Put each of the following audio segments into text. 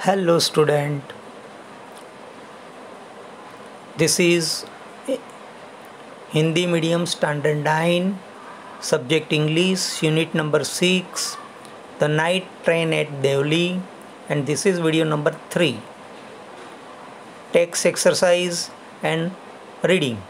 Hello student, this is Hindi medium standard 9, subject English, unit number 6, the night train at Devli, and this is video number 3, text exercise and reading.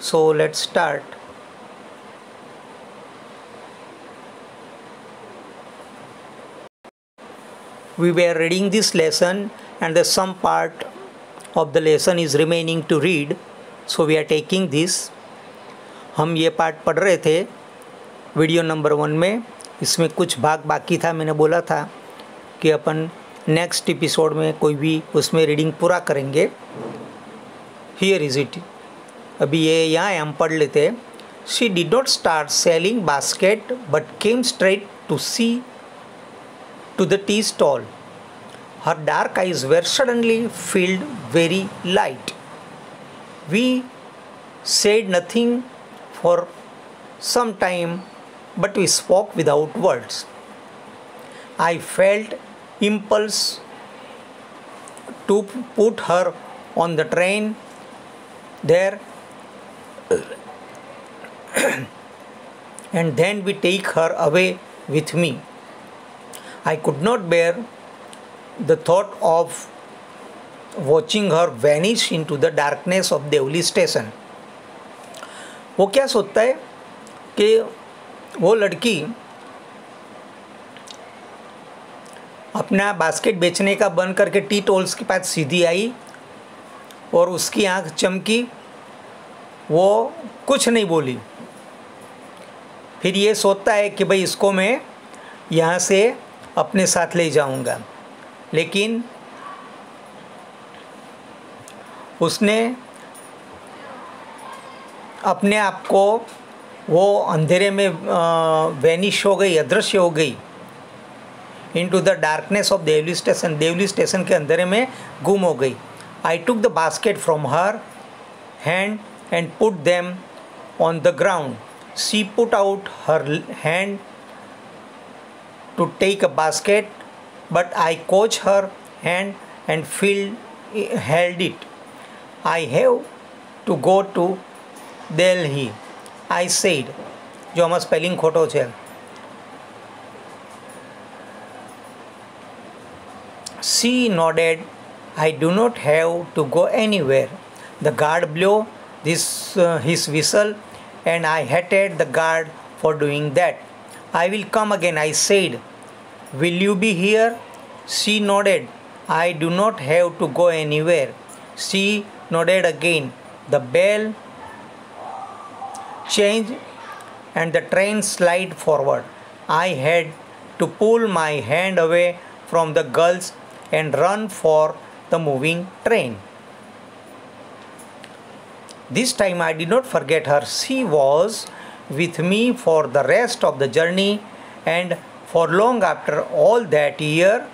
So let's start. We were reading this lesson and the some part of the lesson is remaining to read, so we are taking this. हम ये part पढ़ रहे थे video number 1 में, इसमें कुछ भाग बाकी था। मैंने बोला था कि अपन नेक्स्ट एपिसोड में कोई भी उसमें रीडिंग पूरा करेंगे। Here is it. अभी ये यहाँ हम पढ़ लेते हैं। She did not start selling basket but came straight to see to the tea stall. Her dark eyes were suddenly filled very light. We said nothing for some time, but we spoke without words. I felt impulse to put her on the train there and then we take her away with me. I could not bear the thought of watching her vanish into the darkness of Devli station. वो क्या सोचता है कि वो लड़की अपना basket बेचने का बंद करके टी टोल्स के पास सीधी आई और उसकी आंख चमकी, वो कुछ नहीं बोली। फिर ये सोचता है कि भाई इसको मैं यहाँ से अपने साथ ले जाऊंगा, लेकिन उसने अपने आप को वो अंधेरे में वैनिश हो गई, अदृश्य हो गई into the darkness of Deoli station. Deoli station के अंधेरे में गुम हो गई। I took the basket from her hand and put them on the ground. She put out her hand to take a basket, but I caught her hand and held it. I have to go to Delhi, I said. जो हमारा spelling खोटो છે. She nodded. I do not have to go anywhere. The guard blew his whistle and I hated the guard for doing that. I will come again, I said. Will you be here? She nodded. I do not have to go anywhere. She nodded again. The bell changed and the train slid forward. I had to pull my hand away from the girls and run for the moving train. This time I did not forget her. She was with me for the rest of the journey and for long after all that year.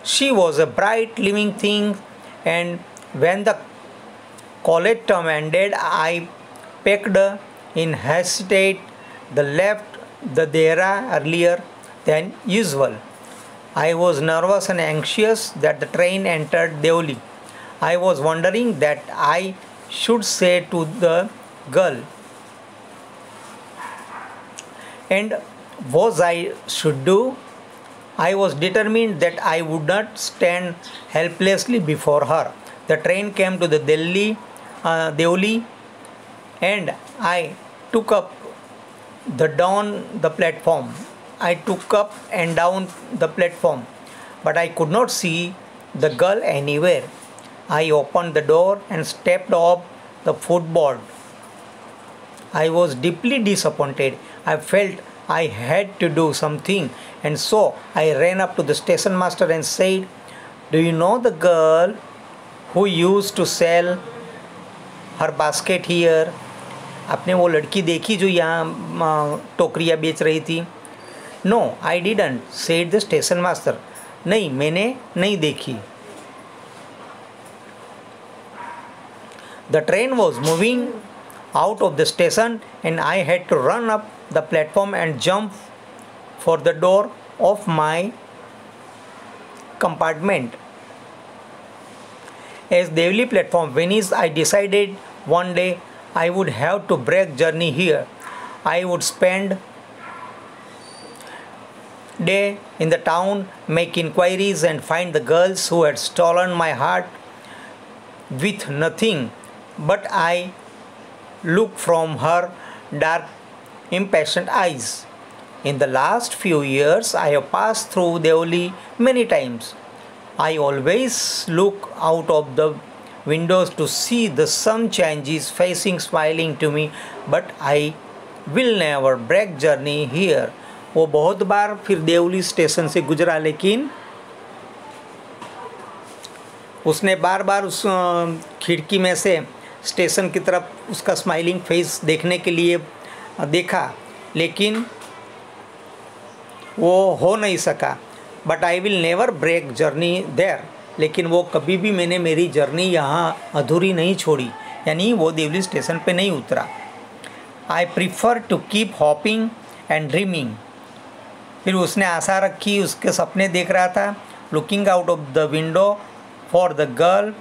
She was a bright living thing, and when the college term ended, I packed in haste the left the Dehra earlier than usual. I was nervous and anxious that the train entered Devli. I was wondering that I should say to the girl, and what I should do. I was determined that I would not stand helplessly before her. The train came to the Devli, and I took up the platform. I took up and down the platform, but I could not see the girl anywhere. I opened the door and stepped off the footboard. I was deeply disappointed. I felt I had to do something, and so I ran up to the station master and said, "Do you know the girl who used to sell her basket here?" आपने वो लड़की देखी जो यहाँ टोकरियाँ बेच रही थी? "No, I didn't," said the station master. नहीं, मैंने नहीं देखी। The train was moving out of the station and I had to run up the platform and jump for the door of my compartment as Devli platform Venice. I decided one day I would have to break journey here. I would spend day in the town, make inquiries and find the girls who had stolen my heart with nothing but I look from her dark impatient eyes. In the last few years I have passed through Devli many times. I always look out of the windows to see the sun changes facing smiling to me, but I will never break journey here. वो बहुत बार फिर Deoli station से गुजरा, लेकिन उसने बार बार उस खिड़की में से स्टेशन की तरफ उसका स्माइलिंग फेस देखने के लिए देखा, लेकिन वो हो नहीं सका. But I will never break journey there. लेकिन वो कभी भी मैंने मेरी जर्नी यहाँ अधूरी नहीं छोड़ी, यानी वो देवली स्टेशन पे नहीं उतरा. I prefer to keep hoping and dreaming. फिर उसने आशा रखी, उसके सपने देख रहा था. Looking out of the window for the girl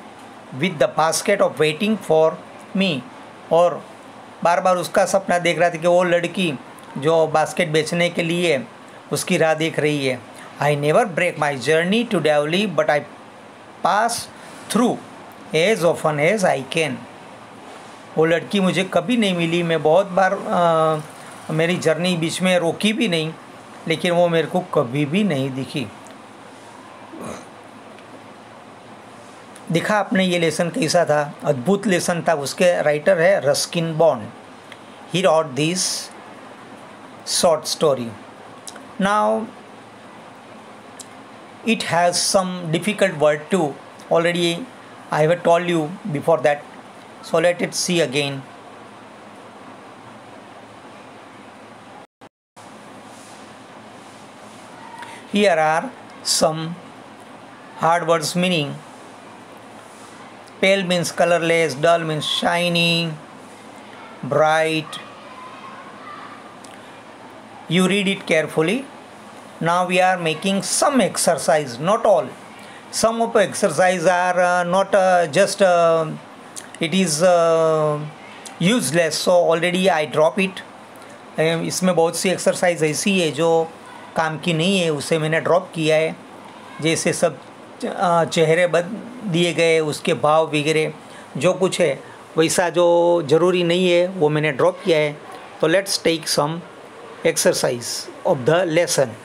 with the basket of waiting for me. और बार बार उसका सपना देख रहा था कि वो लड़की जो बास्केट बेचने के लिए उसकी राह देख रही है. I never break my journey to Deoli but I pass through as often as I can. वो लड़की मुझे कभी नहीं मिली, मैं बहुत बार मेरी जर्नी बीच में रोकी भी नहीं, लेकिन वो मेरे को कभी भी नहीं दिखी. दिखा आपने ये लेसन कैसा था, अद्भुत लेसन था. उसके राइटर है Ruskin Bond. He wrote this short story. Now it has some difficult word too. Already I have told you before that, so let it see again. Here are some hard words meaning. Pale means colorless, dull means shiny, bright. You read it carefully. Now we are making some exercise, not all. Some of the exercise are not just it is useless, so already I drop it. इसमें बहुत सी exercise ऐसी है जो काम की नहीं है, उसे मैंने ड्रॉप किया है. जैसे सब चेहरे दिए गए, उसके भाव वगैरह जो कुछ है वैसा जो ज़रूरी नहीं है वो मैंने ड्रॉप किया है. तो let's take some exercise of the lesson.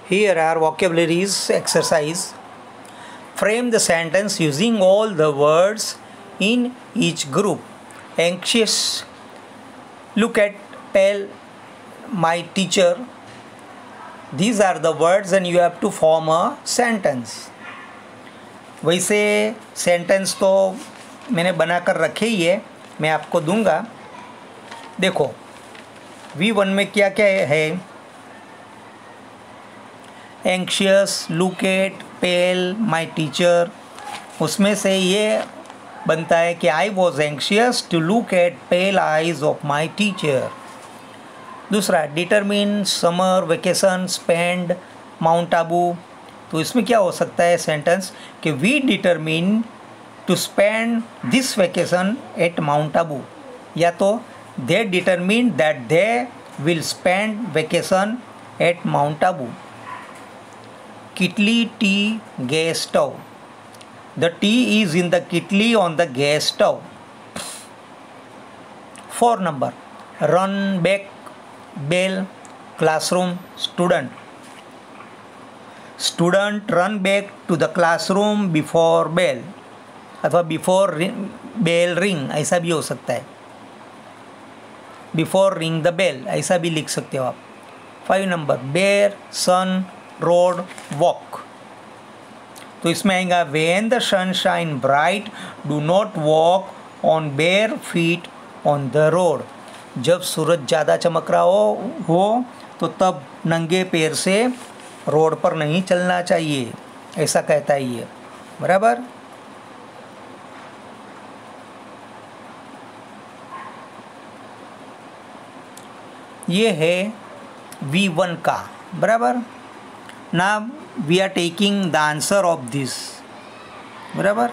Here are vocabularies exercise. Frame the sentence using all the words in each group. Anxious. Look at pale, my teacher. These are the words and you have to form a sentence. वैसे sentence तो मैंने बनाकर रखे ही है, मैं आपको दूंगा. देखो V1 में क्या क्या है. Anxious, look at, pale, my teacher. उसमें से ये बनता है कि I was anxious to look at pale eyes of my teacher. दूसरा determine, summer vacation, spend, Mount Abu. तो इसमें क्या हो सकता है सेंटेंस कि we determine to spend this vacation at Mount Abu, या तो they determine that they will spend vacation at Mount Abu. Kitli, tea, gas stove. The tea is in the kitli on the gas stove. 4 number. Run back, bell, classroom, student. Student run back to the classroom before bell, अथवा before bell ring ऐसा भी हो सकता है. Before ring the bell ऐसा भी लिख सकते हो आप. 5 number. Bear, sun, road, walk. तो इसमें आएगा when the sun shine bright do not walk on bare feet on the road. जब सूरज ज़्यादा चमक रहा हो तो तब नंगे पैर से रोड पर नहीं चलना चाहिए, ऐसा कहता है ये. बराबर. ये है V1 का, बराबर। Now we are taking the answer of this, बराबर।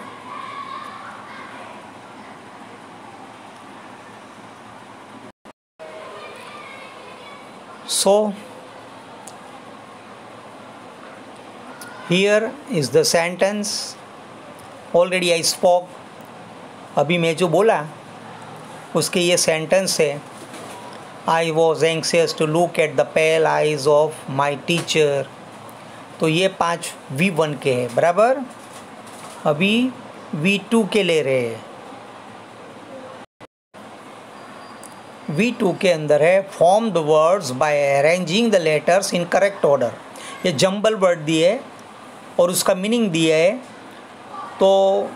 So here is the sentence, already I spoke, अभी मैं जो बोला उसके ये सेंटेंस है। I was anxious to look at the pale eyes of my teacher. तो ये 5 V1 के हैं, बराबर। अभी V2 के ले रहे हैं। V2 के अंदर है form the words by arranging the letters in correct order. ये जंबल वर्ड दिए है और उसका मीनिंग दिया है। तो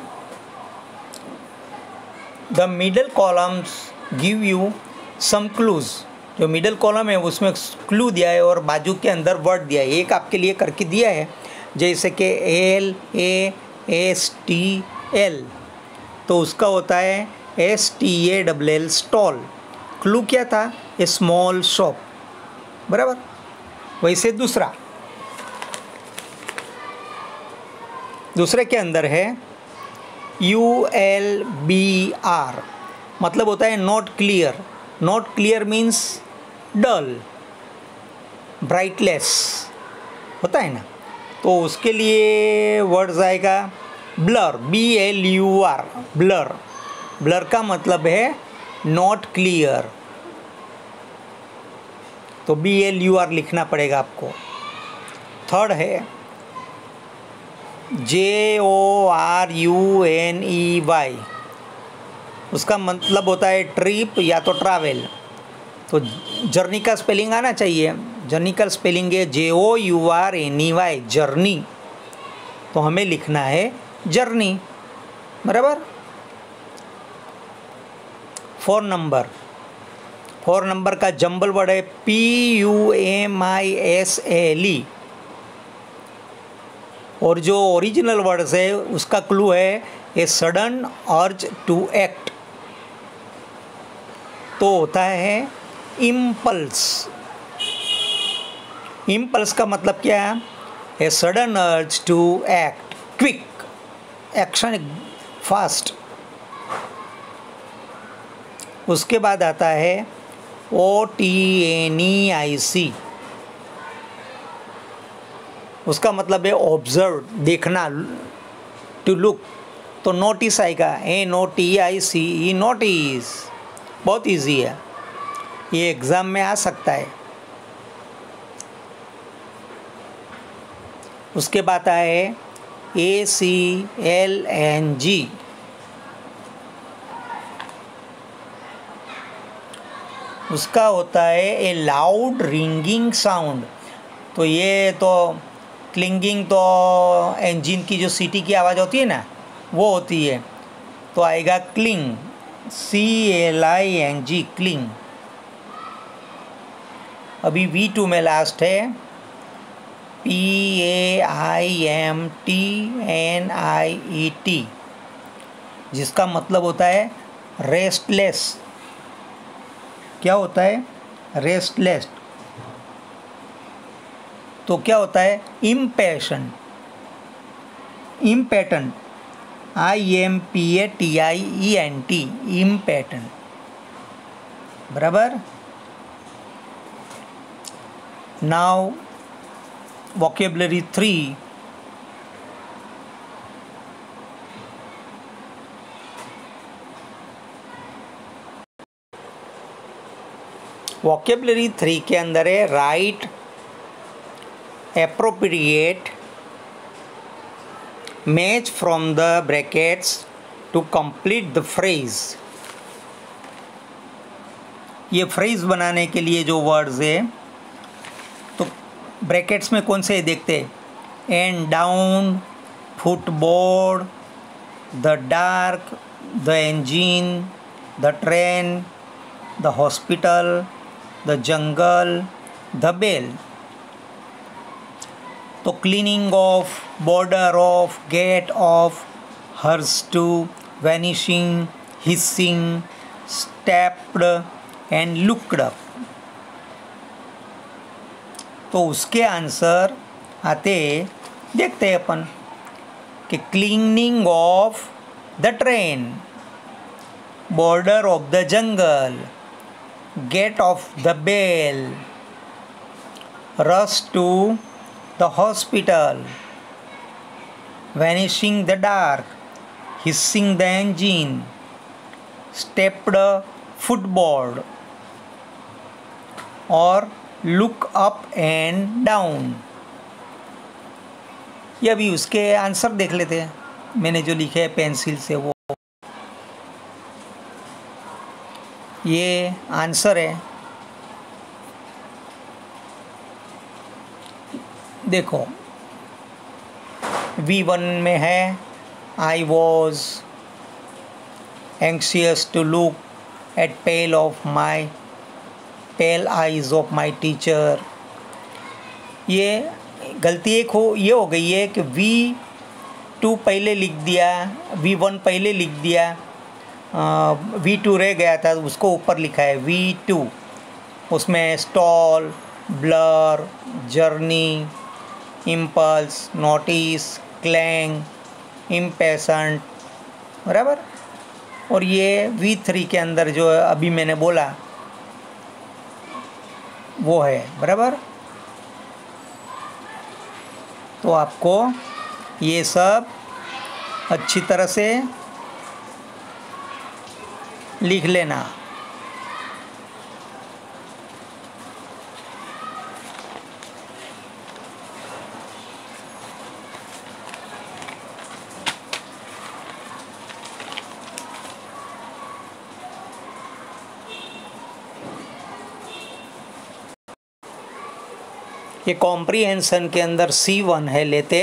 the middle columns give you some clues. जो मिडल कॉलम है उसमें क्लू दिया है और बाजू के अंदर वर्ड दिया है। एक आपके लिए करके दिया है, जैसे कि LASTL, तो उसका होता है STALL स्टॉल। क्लू क्या था? ए स्मॉल शॉप, बराबर। वैसे दूसरे के अंदर है ULBR, मतलब होता है not clear. Not clear means dull, brightless होता है ना। तो उसके लिए वर्ड्स आएगा ब्लर, BLUR, ब्लर। ब्लर का मतलब है नॉट क्लियर, तो BLUR लिखना पड़ेगा आपको। थर्ड है JORUNEY, उसका मतलब होता है ट्रिप या तो ट्रैवल। तो जर्नी का स्पेलिंग आना चाहिए। जर्नी का स्पेलिंग है JOURNEY, जर्नी। तो हमें लिखना है जर्नी, बराबर। 4 नंबर का जंबल वर्ड है PUMISLE, और जो ओरिजिनल वर्ड है उसका क्लू है a sudden urge to act. तो होता है इम्पल्स। इम्पल्स का मतलब क्या है? A sudden urge to act, quick action, fast. उसके बाद आता है OTNEIC, उसका मतलब है ऑब्जर्व, देखना, टू लुक। तो नोटिस आएगा, NOTICE, नोटिस। बहुत इजी है, ये एग्ज़ाम में आ सकता है। उसके बाद है ACLNG, उसका होता है ए लाउड रिंगिंग साउंड। तो ये तो क्लिंगिंग, तो इंजन की जो सीटी की आवाज़ होती है ना, वो होती है। तो आएगा क्लिंग, CLING, क्लिंग। अभी V2 में लास्ट है PAIMTNIET, जिसका मतलब होता है रेस्टलेस। क्या होता है? रेस्टलेस। तो क्या होता है? इम्पेशेंट, इम्पेटेंट, IMPATIENT, इम्पेटेंट, बराबर। नाउ vocabulary 3, vocabulary 3 के अंदर है right, appropriate, match from the brackets to complete the phrase। ये फ्रेज बनाने के लिए जो वर्ड्स है, तो ब्रैकेट्स में कौन से देखते हैं? And down, footboard, the dark, the engine, the train, the hospital, the jungle, the bell. तो cleaning of, border of, gate of, rush to, vanishing, hissing, stepped and looked up. तो उसके आंसर आते, देखते हैं अपन कि cleaning of the train, border of the jungle, gate of the bell, rush to the hospital, vanishing the dark, hissing the engine, stepped footboard और look up and down। ये अभी उसके आंसर देख लेते हैं, मैंने जो लिखे हैं पेंसिल से वो ये आंसर है। देखो V1 में है I was anxious to look at pale eyes of my teacher। ये गलती एक ये हो गई है कि V2 पहले लिख दिया, V1 पहले लिख दिया, V2 रह गया था, उसको ऊपर लिखा है V2। उसमें stall, blur, journey, impulse, notice, clang, impatient, बराबर। और ये V3 के अंदर जो अभी मैंने बोला वो है, बराबर। तो आपको ये सब अच्छी तरह से लिख लेना। ये कॉम्प्रीहेंशन के अंदर C1 है, लेते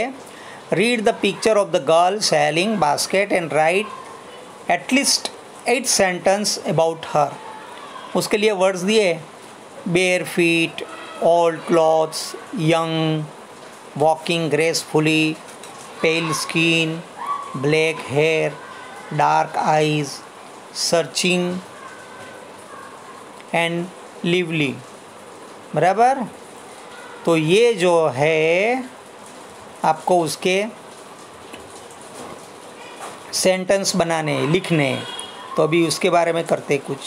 read the picture of the girl selling basket and write at least 8 sentence about her. उसके लिए वर्ड्स दिए, bare feet, old clothes, young, walking gracefully, pale skin, black hair, dark eyes, searching and lively, बराबर। तो ये जो है आपको उसके सेंटेंस बनाने, लिखने। तो अभी उसके बारे में करते कुछ।